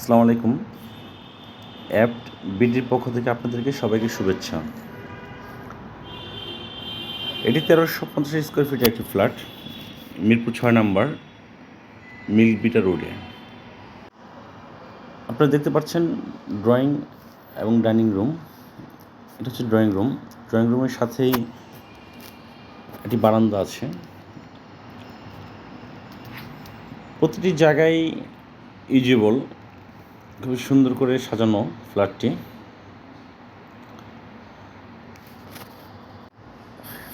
আসসালামু আলাইকুম। অ্যাপ বিডির পক্ষ থেকে আপনাদেরকে সবাইকে শুভেচ্ছা। এটি ১৩৫০ স্কোয়ার ফিটের একটি ফ্ল্যাট, মিরপুর ৬ নম্বর মিল্ক বিটা রোডে। আপনারা দেখতে পাচ্ছেন ড্রয়িং এবং ডাইনিং রুম। এটা হচ্ছে ড্রয়িং রুম। ড্রয়িং রুমের সাথেই একটি বারান্দা আছে। প্রতিটি জায়গায় ইউজেবল, খুবই সুন্দর করে সাজানো ফ্ল্যাটটি।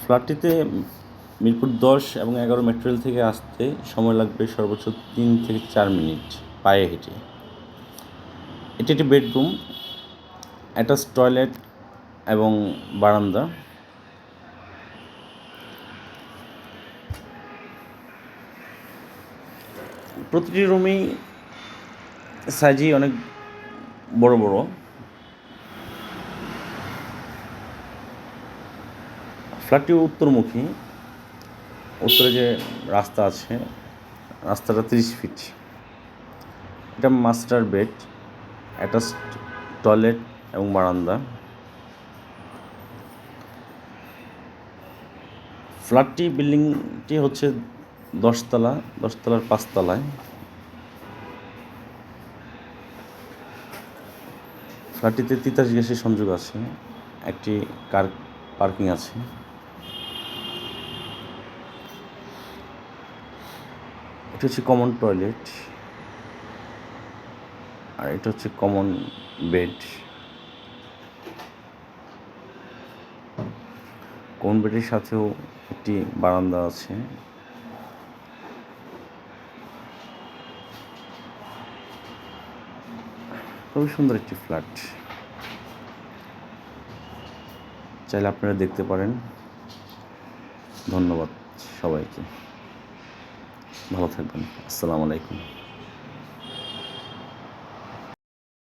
ফ্ল্যাটটিতে মিরপুর ১০ এবং ১১ মেট্রো রেল থেকে আসতে সময় লাগবে সর্বোচ্চ ৩ থেকে ৪ মিনিট পায়ে হেঁটে। এটি একটি বেডরুম, অ্যাটাচ টয়লেট এবং বারান্দা। প্রতিটি রুমই সাইজই অনেক বড় বড়। ফ্ল্যাটটি উত্তরমুখী। উত্তরে যে রাস্তা আছে, রাস্তাটা ৩০ ফিট। এটা মাস্টার বেড, অ্যাটাচ টয়লেট এবং বারান্দা। বিল্ডিংটি হচ্ছে ১০ তলা, ১০ তলার ৫ তলায়। ফ্ল্যাটটিতে তিতাস গ্যাসের সংযোগ আছে, একটি কার পার্কিং আছে। এটা হচ্ছে কমন টয়লেট, আর এটা হচ্ছে কমন বেড। কমন বেডের সাথেও একটি বারান্দা আছে। খুবই সুন্দর একটি ফ্ল্যাট, চাইলে আপনারা দেখতে পারেন। ধন্যবাদ সবাইকে, ভালো থাকবেন। আসসালামু আলাইকুম।